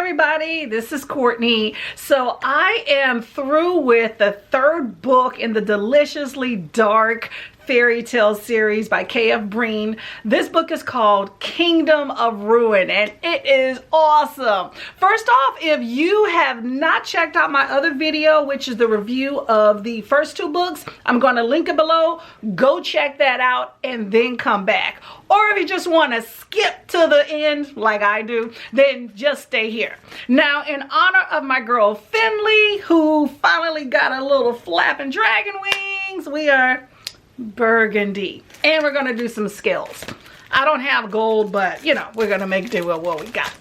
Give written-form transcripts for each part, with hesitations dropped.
everybody, this is Courtney. So I am through with the third book in the Deliciously Dark Fairytale series by K.F. Breene. This book is called Kingdom of Ruin and it is awesome. First off, if you have not checked out my other video, which is the review of the first two books, I'm going to link it below. Go check that out and then come back. Or if you just want to skip to the end like I do, then just stay here. Now, in honor of my girl Finley, who finally got a little flapping dragon wings, we are burgundy. And we're going to do some skills. I don't have gold, but you know, we're going to make do with what we got.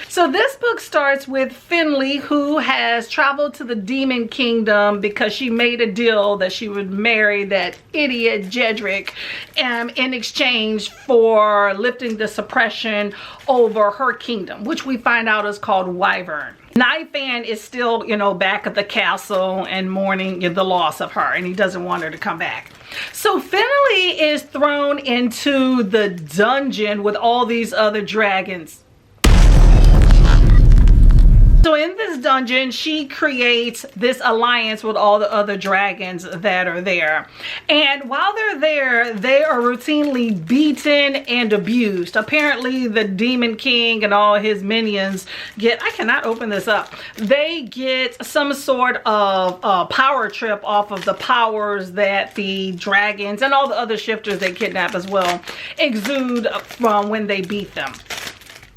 So this book starts with Finley, who has traveled to the Demon Kingdom because she made a deal that she would marry that idiot Jedrick in exchange for lifting the suppression over her kingdom, which we find out is called Wyvern. Nightfan is still, you know, back at the castle and mourning the loss of her, and he doesn't want her to come back. So Finley is thrown into the dungeon with all these other dragons. So in this dungeon, she creates this alliance with all the other dragons that are there. And while they're there, they are routinely beaten and abused. Apparently, the Demon King and all his minions get, I cannot open this up. They get some sort of power trip off of the powers that the dragons and all the other shifters they kidnap as well exude from when they beat them.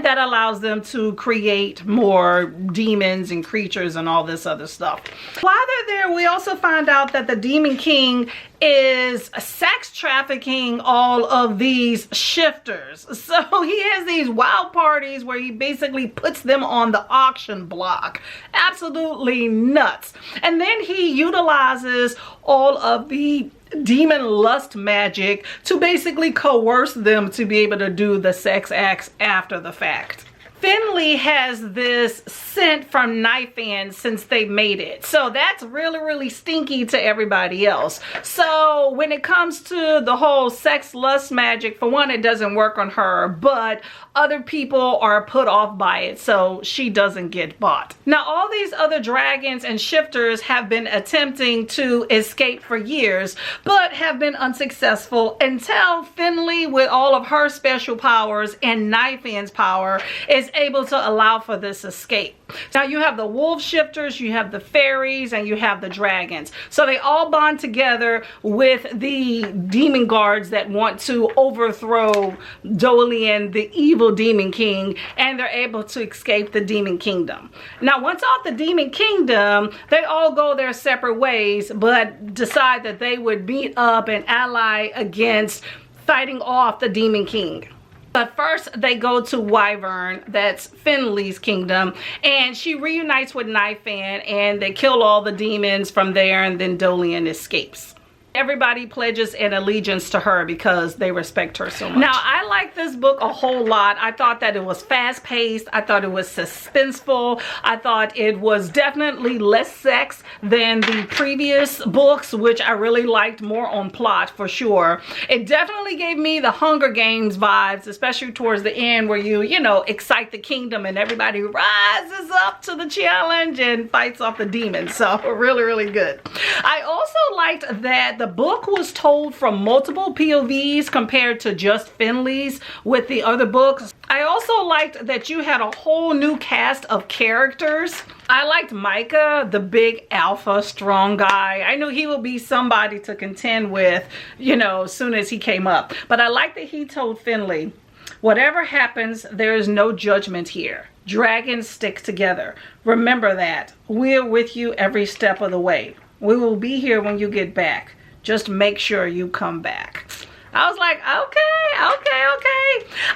That allows them to create more demons and creatures and all this other stuff. While they're there, we also find out that the Demon King is sex trafficking all of these shifters. So he has these wild parties where he basically puts them on the auction block. Absolutely nuts. And then he utilizes all of the demon lust magic to basically coerce them to be able to do the sex acts after the fact. Finley has this scent from Nightfan since they made it. So that's really stinky to everybody else. So when it comes to the whole sex lust magic, for one, it doesn't work on her, but other people are put off by it, so she doesn't get bought. Now, all these other dragons and shifters have been attempting to escape for years, but have been unsuccessful until Finley, with all of her special powers and Nightfan's power, is able to allow for this escape. Now you have the wolf shifters, you have the fairies, and you have the dragons. So they all bond together with the demon guards that want to overthrow Dolian, the evil Demon King, and they're able to escape the Demon Kingdom. Now once off the Demon Kingdom, they all go their separate ways, but decide that they would meet up and ally against fighting off the Demon King. But first, they go to Wyvern, that's Finley's kingdom, and she reunites with Nightfan, and they kill all the demons from there, and then Dolian escapes. Everybody pledges an allegiance to her because they respect her so much. Now, I like this book a whole lot. I thought that it was fast-paced. I thought it was suspenseful. I thought it was definitely less sex than the previous books, which I really liked more on plot for sure. It definitely gave me the Hunger Games vibes, especially towards the end where you know, excite the kingdom and everybody rises up to the challenge and fights off the demons. So really good. I also liked that the book was told from multiple POVs compared to just Finley's with the other books. I also liked that you had a whole new cast of characters. I liked Micah, the big alpha strong guy. I knew he would be somebody to contend with, you know, as soon as he came up. But I liked that he told Finley, whatever happens, there is no judgment here. Dragons stick together. Remember that. We're with you every step of the way. We will be here when you get back. Just make sure you come back. I was like, okay.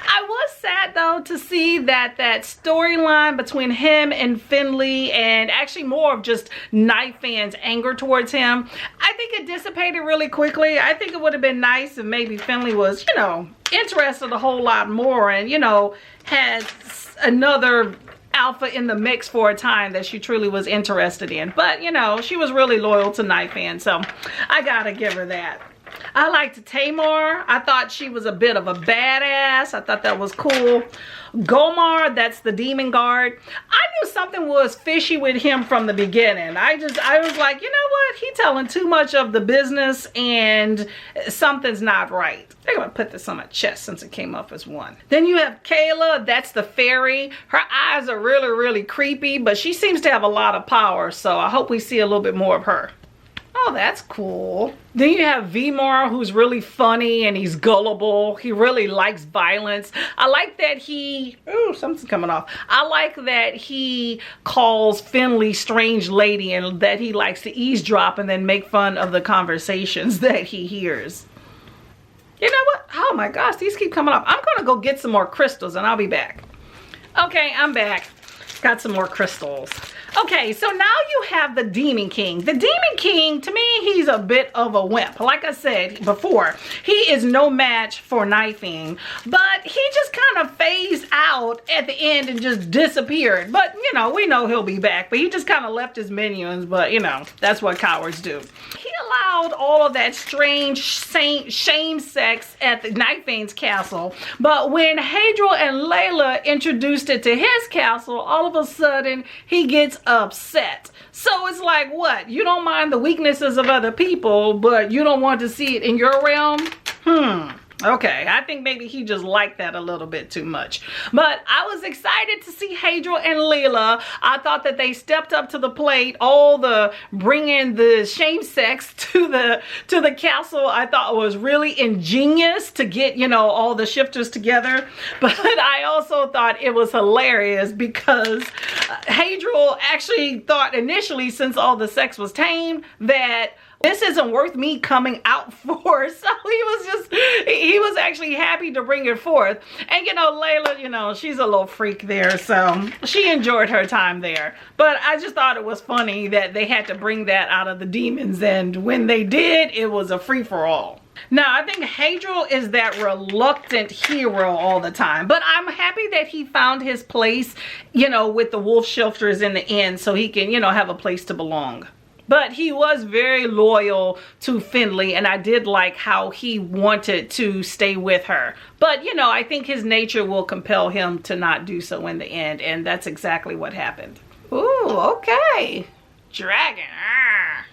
I was sad though to see that storyline between him and Finley, and actually more of just Nightfan's anger towards him, I think it dissipated really quickly. I think it would have been nice if maybe Finley was, you know, interested a whole lot more and, you know, had another alpha in the mix for a time that she truly was interested in. But, you know, she was really loyal to Nightfan, so I gotta give her that. I liked Tamar. I thought she was a bit of a badass. I thought that was cool. Gomar, that's the demon guard. I knew something was fishy with him from the beginning. I was like, you know what? He telling too much of the business and something's not right. I'm gonna put this on my chest since it came up as one. Then you have Kayla, that's the fairy. Her eyes are really, really creepy, but she seems to have a lot of power, so I hope we see a little bit more of her. Oh, that's cool. Then you have Vimar, who's really funny and he's gullible. He really likes violence. I like that he, ooh, something's coming off. I like that he calls Finley strange lady and that he likes to eavesdrop and then make fun of the conversations that he hears. You know what? Oh my gosh, these keep coming off. I'm gonna go get some more crystals and I'll be back. Okay, I'm back. Got some more crystals. Okay, so now you have the Demon King. The Demon King, to me, he's a bit of a wimp. Like I said before, he is no match for Knifing, but he just kind of phased out at the end and just disappeared. But, you know, we know he'll be back, but he just kind of left his minions, but, you know, that's what cowards do. He allowed all of that strange shame sex at the Knifing's castle, but when Hadriel and Layla introduced it to his castle, all of a sudden, he gets upset. So it's like, what? You don't mind the weaknesses of other people, but you don't want to see it in your realm? Okay, I think maybe he just liked that a little bit too much. But I was excited to see Hadriel and Layla. I thought that they stepped up to the plate. All the bringing the shame sex to the castle, I thought was really ingenious to get, you know, all the shifters together. But I also thought it was hilarious because Hadriel actually thought initially, since all the sex was tamed, that this isn't worth me coming out for. So he was actually happy to bring it forth. And, you know, Layla, you know, she's a little freak there, so she enjoyed her time there. But I just thought it was funny that they had to bring that out of the demons, and when they did, it was a free-for-all. Now, I think Hadriel is that reluctant hero all the time, but I'm happy that he found his place, you know, with the wolf shifters in the end, so he can, you know, have a place to belong. But he was very loyal to Finley, and I did like how he wanted to stay with her. But, you know, I think his nature will compel him to not do so in the end, and that's exactly what happened. Ooh, okay. Dragon. Arr.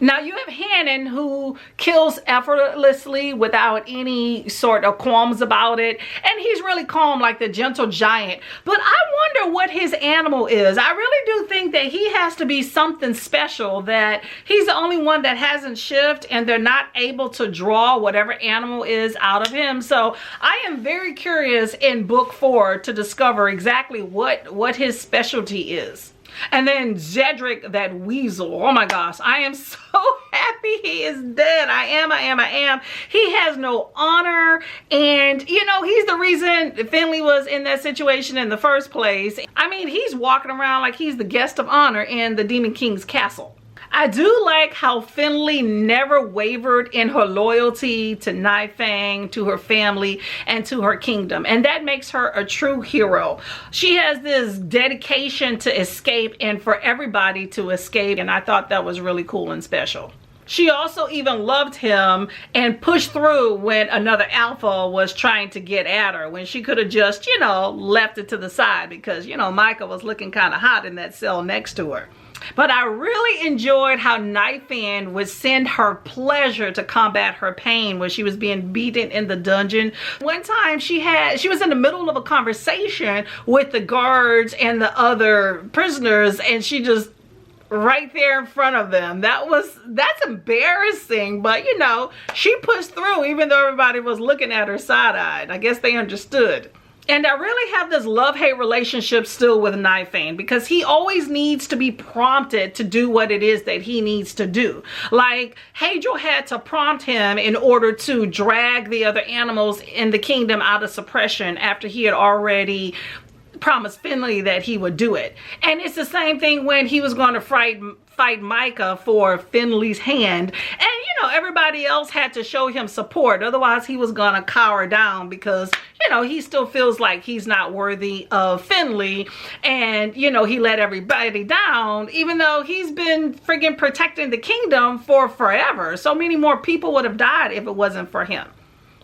Now you have Hannon, who kills effortlessly without any sort of qualms about it. And he's really calm like the gentle giant. But I wonder what his animal is. I really do think that he has to be something special, that he's the only one that hasn't shifted and they're not able to draw whatever animal is out of him. So I am very curious in book 4 to discover exactly what his specialty is. And then Zedric, that weasel. Oh my gosh, I am so happy he is dead. I am. He has no honor, and you know, he's the reason Finley was in that situation in the first place. I mean, he's walking around like he's the guest of honor in the Demon King's castle. I do like how Finley never wavered in her loyalty to Nifang, to her family, and to her kingdom. And that makes her a true hero. She has this dedication to escape and for everybody to escape. And I thought that was really cool and special. She also even loved him and pushed through when another alpha was trying to get at her, when she could have just, you know, left it to the side because, you know, Micah was looking kind of hot in that cell next to her. But I really enjoyed how Nifang would send her pleasure to combat her pain when she was being beaten in the dungeon. One time she was in the middle of a conversation with the guards and the other prisoners, and she just right there in front of them. That's embarrassing, but you know, she pushed through even though everybody was looking at her side-eyed. I guess they understood. And I really have this love-hate relationship still with Nifang because he always needs to be prompted to do what it is that he needs to do. Like, Hadriel had to prompt him in order to drag the other animals in the kingdom out of suppression after he had already promised Finley that he would do it. And it's the same thing when he was going to fight Micah for Finley's hand. And you know, everybody else had to show him support. Otherwise, he was gonna cower down because, you know, he still feels like he's not worthy of Finley. And, you know, he let everybody down, even though he's been friggin' protecting the kingdom for forever. So many more people would have died if it wasn't for him.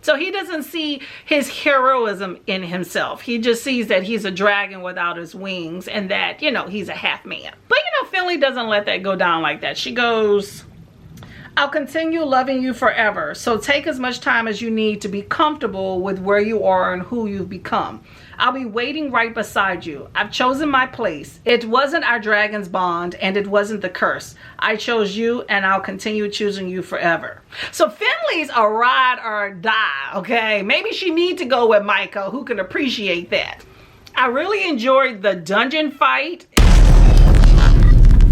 So he doesn't see his heroism in himself. He just sees that he's a dragon without his wings and that, you know, he's a half man. But, you know, Finley doesn't let that go down like that. She goes, I'll continue loving you forever. So take as much time as you need to be comfortable with where you are and who you've become. I'll be waiting right beside you. I've chosen my place. It wasn't our dragon's bond and it wasn't the curse. I chose you and I'll continue choosing you forever. So Finley's a ride or die, okay? Maybe she needs to go with Michael, who can appreciate that. I really enjoyed the dungeon fight.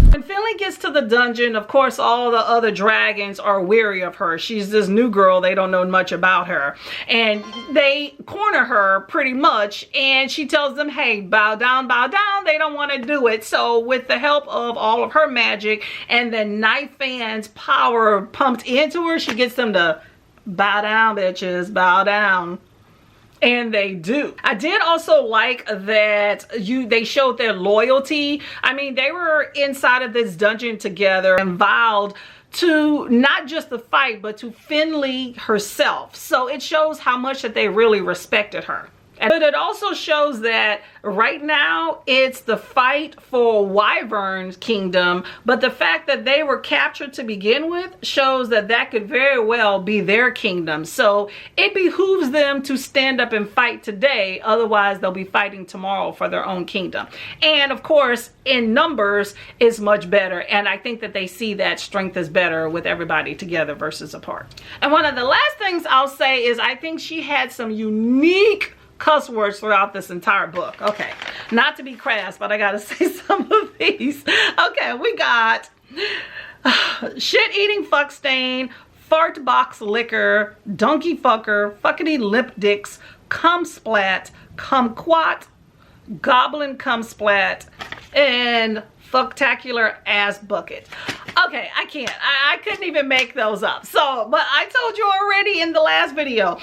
When Finley gets to the dungeon, of course, all the other dragons are weary of her. She's this new girl. They don't know much about her. And they corner her pretty much. And she tells them, hey, bow down, bow down. They don't want to do it. So with the help of all of her magic and the Night Fan's power pumped into her, she gets them to bow down, bitches, bow down. And they do. I did also like that they showed their loyalty. I mean, they were inside of this dungeon together and vowed to not just the fight, but to Finley herself. So it shows how much that they really respected her. But it also shows that right now it's the fight for Wyvern's kingdom, but the fact that they were captured to begin with shows that that could very well be their kingdom. So it behooves them to stand up and fight today, otherwise they'll be fighting tomorrow for their own kingdom. And of course, in numbers is much better, and I think that they see that strength is better with everybody together versus apart. And one of the last things I'll say is I think she had some unique cuss words throughout this entire book. Okay, not to be crass, but I gotta say some of these. Okay, we got shit-eating fuck stain, fart box liquor, donkey fucker, fuckity lip dicks, cum splat, kumquat, goblin cum splat, and fucktacular ass bucket. Okay, I can't. I couldn't even make those up. So, but I told you already in the last video,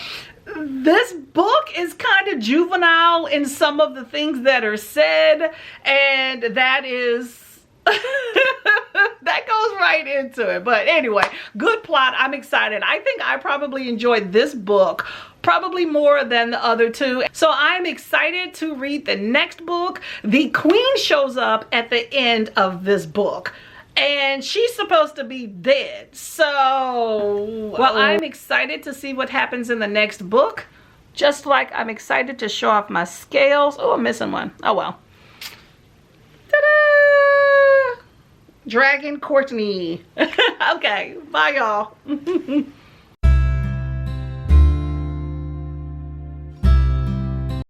this book is kind of juvenile in some of the things that are said, and that is that goes right into it. But anyway, good plot. I'm excited. I think I probably enjoyed this book probably more than the other two. So I'm excited to read the next book. The queen shows up at the end of this book. And she's supposed to be dead. So, well, I'm excited to see what happens in the next book. Just like I'm excited to show off my scales. Oh, I'm missing one. Oh, well. Ta-da! Dragon Courtney. Okay, bye, y'all.